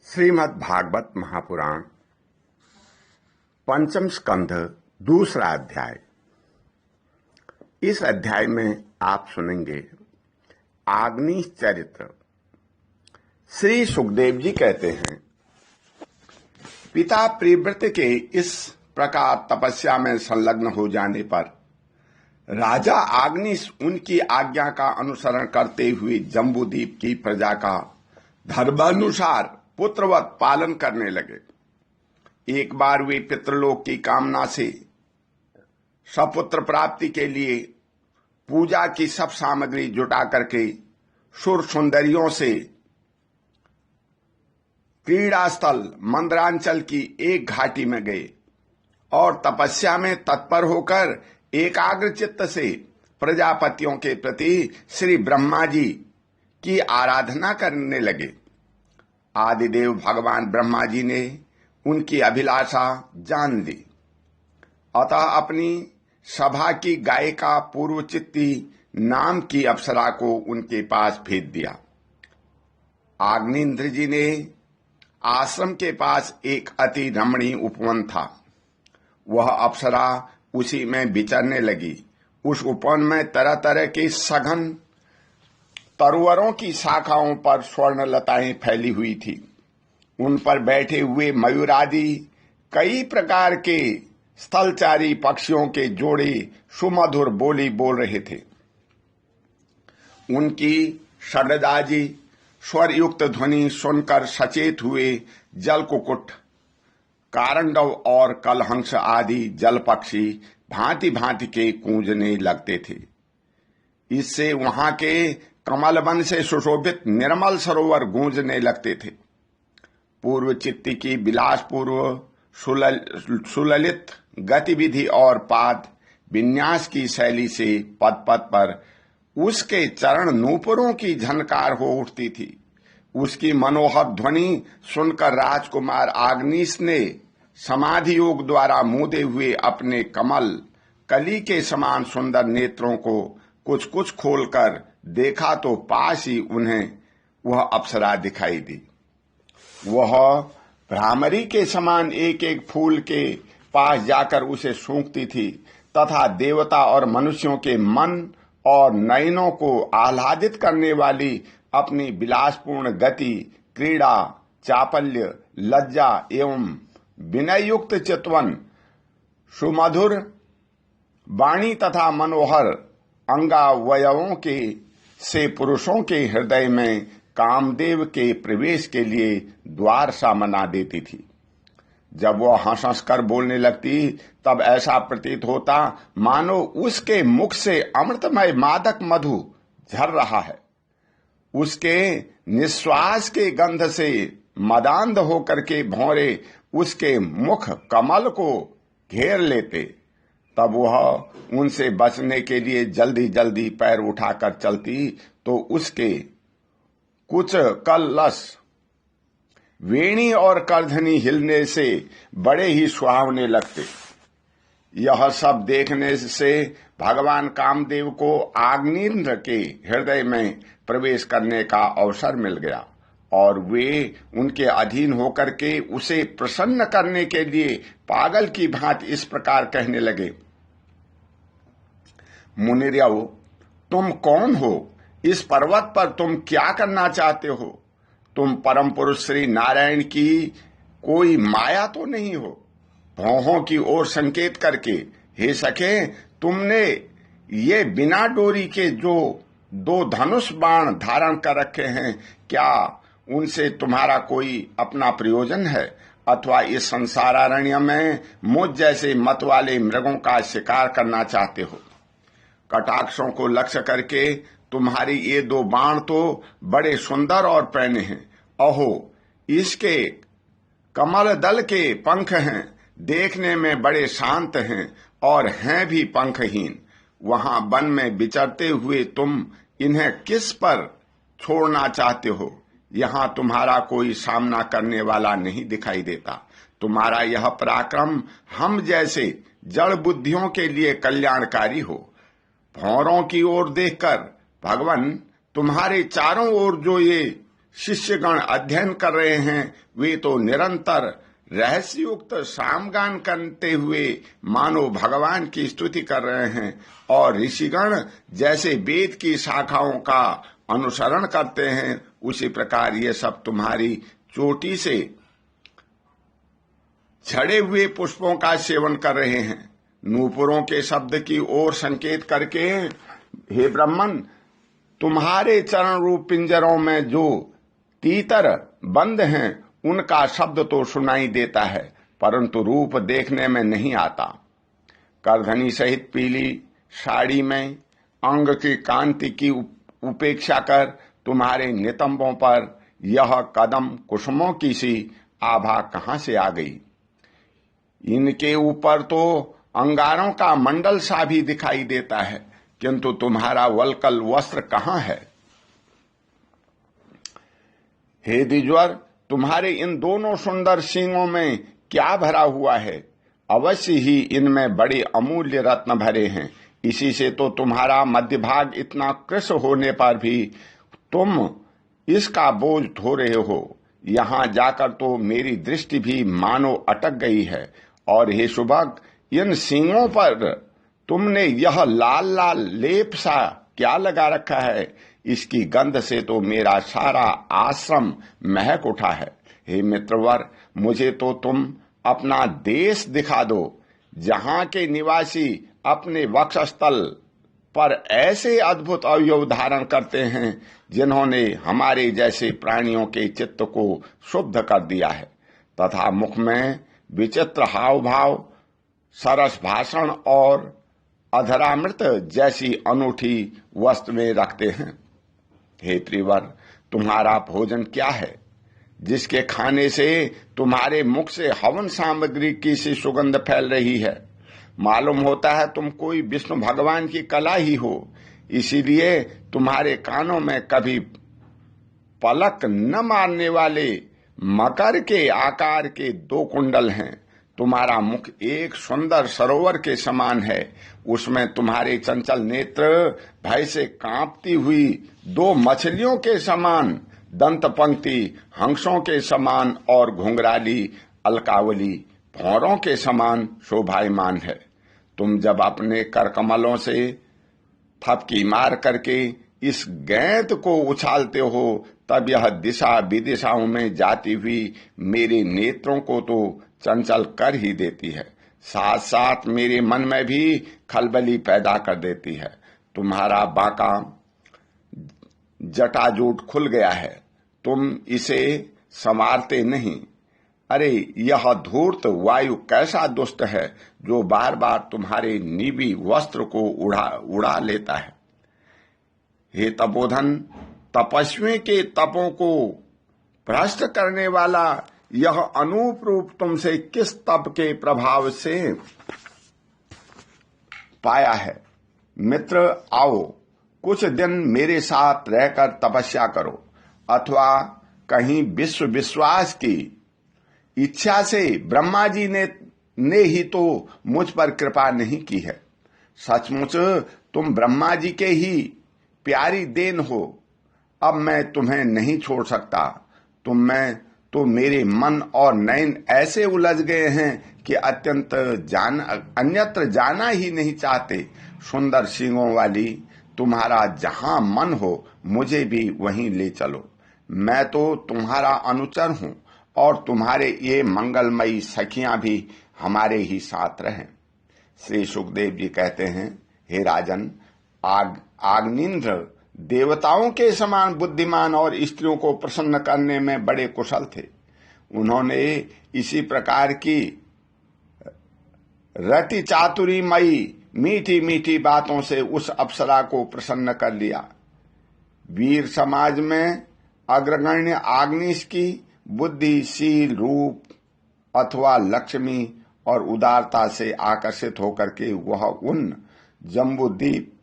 श्रीमद् भागवत महापुराण पंचम स्कंध दूसरा अध्याय। इस अध्याय में आप सुनेंगे आग्नेय चरित्र। श्री सुखदेव जी कहते हैं, पिता प्रिव्रत के इस प्रकार तपस्या में संलग्न हो जाने पर राजा आग्नेय उनकी आज्ञा का अनुसरण करते हुए जम्बूद्वीप की प्रजा का धर्मानुसार पुत्रवत पालन करने लगे। एक बार वे पितृलोक की कामना से सपुत्र प्राप्ति के लिए पूजा की सब सामग्री जुटा करके सुर सुंदरियों से क्रीड़ा स्थल मंदरांचल की एक घाटी में गए और तपस्या में तत्पर होकर एकाग्र चित्त से प्रजापतियों के प्रति श्री ब्रह्मा जी की आराधना करने लगे। आदिदेव भगवान ब्रह्मा जी ने उनकी अभिलाषा जान ली, अतः अपनी सभा की गायिका पूर्वचित्ती नाम की अप्सरा को उनके पास भेज दिया। आग्नेय जी ने आश्रम के पास एक अति रमणीय उपवन था। वह अप्सरा उसी में विचरने लगी। उस उपवन में तरह तरह के सघन तरुवरों की शाखाओं पर स्वर्ण लताएं फैली हुई थी। उन पर बैठे हुए मयूरादि कई प्रकार के स्थलचारी पक्षियों के जोड़े सुमधुर बोली बोल रहे थे। उनकी षडदाजी स्वर युक्त ध्वनि सुनकर सचेत हुए जलकुकुट, कारंडव और कलहंस आदि जल पक्षी भांति भांति के कूंजने लगते थे। इससे वहां के कमलवन से सुशोभित निर्मल सरोवर गूंजने लगते थे। पूर्व चित्ती की विलासपूर्व सुललित गतिविधि और पाद विन्यास की शैली से पद पद पर उसके चरण नूपुरों की झनकार हो उठती थी। उसकी मनोहर ध्वनि सुनकर राजकुमार आग्नेय ने समाधि योग द्वारा मूंदे हुए अपने कमल कली के समान सुंदर नेत्रों को कुछ कुछ खोलकर देखा तो पास ही उन्हें वह अप्सरा दिखाई दी। वह भ्रामरी के समान एक एक फूल के पास जाकर उसे सूंघती थी तथा देवता और मनुष्यों के मन और नयनों को आह्लादित करने वाली अपनी विलासपूर्ण गति, क्रीड़ा, चापल्य, लज्जा एवं विनययुक्त चितवन, सुमधुर वाणी तथा मनोहर अंगावयवों के से पुरुषों के हृदय में कामदेव के प्रवेश के लिए द्वार सा बना देती थी। जब वह हंस हंस कर बोलने लगती तब ऐसा प्रतीत होता मानो उसके मुख से अमृतमय मादक मधु झर रहा है। उसके निश्वास के गंध से मदांध होकर के भौरे उसके मुख कमल को घेर लेते। तब वह उनसे बचने के लिए जल्दी जल्दी पैर उठाकर चलती तो उसके कुछ कलश वेणी और करधनी हिलने से बड़े ही सुहावने लगते। यह सब देखने से भगवान कामदेव को आग्नेय के हृदय में प्रवेश करने का अवसर मिल गया और वे उनके अधीन होकर के उसे प्रसन्न करने के लिए पागल की भांति इस प्रकार कहने लगे, मुनिर्यो, तुम कौन हो? इस पर्वत पर तुम क्या करना चाहते हो? तुम परम पुरुष श्री नारायण की कोई माया तो नहीं हो? भौहों की ओर संकेत करके, हे सखे, तुमने ये बिना डोरी के जो दो धनुष बाण धारण कर रखे हैं, क्या उनसे तुम्हारा कोई अपना प्रयोजन है अथवा इस संसारारण्य में मुझ जैसे मत वाले मृगों का शिकार करना चाहते हो? कटाक्षों को लक्ष्य करके तुम्हारी ये दो बाण तो बड़े सुंदर और पैने हैं। अहो, इसके कमल दल के पंख हैं, देखने में बड़े शांत हैं और हैं भी पंखहीन। वहां वन में विचरते हुए तुम इन्हें किस पर छोड़ना चाहते हो? यहाँ तुम्हारा कोई सामना करने वाला नहीं दिखाई देता। तुम्हारा यह पराक्रम हम जैसे जड़ बुद्धियों के लिए कल्याणकारी हो। भौरों की ओर देखकर भगवान तुम्हारे चारों ओर जो ये शिष्यगण अध्ययन कर रहे हैं, वे तो निरंतर रहस्ययुक्त सामगान करते हुए मानो भगवान की स्तुति कर रहे हैं, और ऋषिगण जैसे वेद की शाखाओं का अनुसरण करते हैं, उसी प्रकार ये सब तुम्हारी चोटी से झड़े हुए पुष्पों का सेवन कर रहे हैं। नूपुरों के शब्द की ओर संकेत करके, हे ब्राह्मण, तुम्हारे चरण रूप पिंजरों में जो तीतर बंद हैं, उनका शब्द तो सुनाई देता है, परंतु रूप देखने में नहीं आता। करधनी सहित पीली साड़ी में अंग की कांति की उपेक्षा कर तुम्हारे नितंबों पर यह कदम कुसुमों की सी आभा कहां से आ गई? इनके ऊपर तो अंगारों का मंडल सा भी दिखाई देता है, किंतु तुम्हारा वल्कल वस्त्र कहां है? हे द्विजवर, तुम्हारे इन दोनों सुंदर सींगों में क्या भरा हुआ है? अवश्य ही इनमें बड़े अमूल्य रत्न भरे हैं। इसी से तो तुम्हारा मध्य भाग इतना कृश होने पर भी तुम इसका बोझ ढो रहे हो। यहां जाकर तो मेरी दृष्टि भी मानो अटक गई है। और हे सुभग, इन सींगों पर तुमने यह लाल लाल लेप सा क्या लगा रखा है? इसकी गंध से तो मेरा सारा आश्रम महक उठा है। हे मित्रवर, मुझे तो तुम अपना देश दिखा दो, जहां के निवासी अपने वक्षस्थल पर ऐसे अद्भुत अवयव धारण करते हैं, जिन्होंने हमारे जैसे प्राणियों के चित्त को शुद्ध कर दिया है, तथा मुख में विचित्र हाव भाव, सरस भाषण और अधरामृत जैसी अनूठी वस्तुएं रखते हैं। हे त्रिवर, तुम्हारा भोजन क्या है, जिसके खाने से तुम्हारे मुख से हवन सामग्री की सी सुगंध फैल रही है? मालूम होता है तुम कोई विष्णु भगवान की कला ही हो, इसीलिए तुम्हारे कानों में कभी पलक न मारने वाले मकर के आकार के 2 कुंडल हैं। तुम्हारा मुख एक सुंदर सरोवर के समान है, उसमें तुम्हारे चंचल नेत्र भय से कांपती हुई 2 मछलियों के समान, दंत पंक्ति हंसों के समान और घुंघराली अलकावली भौरों के समान शोभायमान है। तुम जब अपने करकमलों से थपकी मार करके इस गेंद को उछालते हो, तब यह दिशा विदिशाओं में जाती हुई मेरे नेत्रों को तो चंचल कर ही देती है, साथ साथ मेरे मन में भी खलबली पैदा कर देती है। तुम्हारा बांका जटाजूट खुल गया है, तुम इसे संवारते नहीं। अरे, यह धूर्त वायु कैसा दुष्ट है, जो बार बार तुम्हारे नीवी वस्त्र को उड़ा लेता है। हे तपोधन, तपस्वी के तपों को भ्रष्ट करने वाला यह अनूप रूप तुमसे किस तप के प्रभाव से पाया है? मित्र, आओ, कुछ दिन मेरे साथ रहकर तपस्या करो, अथवा कहीं विश्व विश्वास की इच्छा से ब्रह्मा जी ने ही तो मुझ पर कृपा नहीं की है। सचमुच तुम ब्रह्मा जी के ही प्यारी देन हो। अब मैं तुम्हें नहीं छोड़ सकता। तुम में तो मेरे मन और नयन ऐसे उलझ गए हैं कि अन्यत्र जाना ही नहीं चाहते। सुंदर सींगों वाली, तुम्हारा जहां मन हो मुझे भी वहीं ले चलो। मैं तो तुम्हारा अनुचर हूं, और तुम्हारे ये मंगलमयी सखियां भी हमारे ही साथ रहें। श्री सुखदेव जी कहते हैं, हे राजन, आग्निन्द्र देवताओं के समान बुद्धिमान और स्त्रियों को प्रसन्न करने में बड़े कुशल थे। उन्होंने इसी प्रकार की रति चातुरीमयी मीठी मीठी बातों से उस अप्सरा को प्रसन्न कर लिया। वीर समाज में अग्रगण्य आग्निश की बुद्धिशील रूप अथवा लक्ष्मी और उदारता से आकर्षित होकर के वह उन जम्बूद्वीप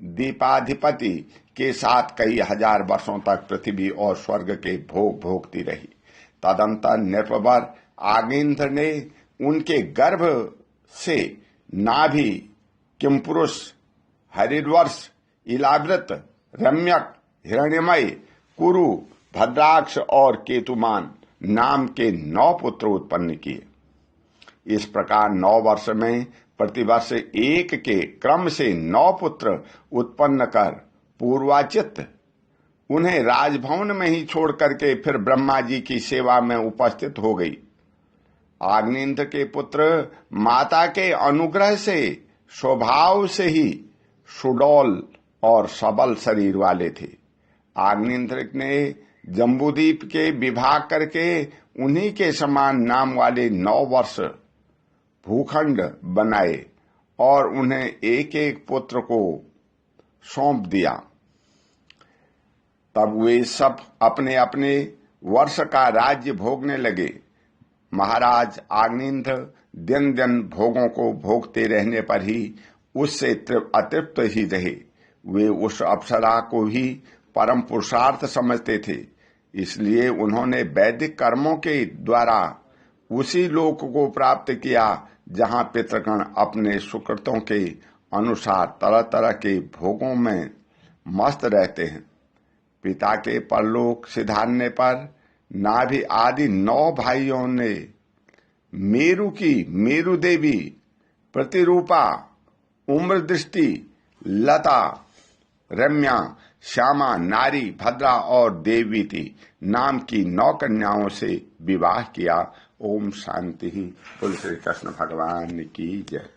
दीपाधिपति के साथ कई हजार वर्षों तक पृथ्वी और स्वर्ग के भोग भोगती रही। तदंतर नृपवर आगिंद्र ने उनके गर्भ से नाभि, किमपुरुष, हरिद्वर्ष, इलावृत, रम्यक, हिरण्यमय, कुरु, भद्राक्ष और केतुमान नाम के 9 पुत्र उत्पन्न किए। इस प्रकार 9 वर्ष में प्रतिवर्ष एक के क्रम से 9 पुत्र उत्पन्न कर पूर्वाचित उन्हें राजभवन में ही छोड़ करके फिर ब्रह्मा जी की सेवा में उपस्थित हो गई। आग्नेन्द्र के पुत्र माता के अनुग्रह से स्वभाव से ही सुडौल और सबल शरीर वाले थे। आग्नेन्द्र ने जम्बूद्वीप के विभाग करके उन्हीं के समान नाम वाले 9 वर्ष भूखंड बनाए और उन्हें एक एक पुत्र को सौंप दिया। तब वे सब अपने अपने वर्ष का राज्य भोगने लगे। महाराज आग्नेन्द्र दिन दिन भोगों को भोगते रहने पर ही उससे अतृप्त ही रहे। वे उस अप्सरा को ही परम पुरुषार्थ समझते थे, इसलिए उन्होंने वैदिक कर्मों के द्वारा उसी लोक को प्राप्त किया जहां पितृगण अपने सुकृतों के अनुसार तरह तरह के भोगों में मस्त रहते हैं। पिता के परलोक सिधारने पर नाभि आदि 9 भाइयों ने मेरु की मेरु देवी, प्रतिरूपा, उम्र दृष्टि, लता, रम्या, श्यामा, नारी, भद्रा और देववीति नाम की 9 कन्याओं से विवाह किया। ओम शांति। बोल श्री कृष्ण भगवान की जय।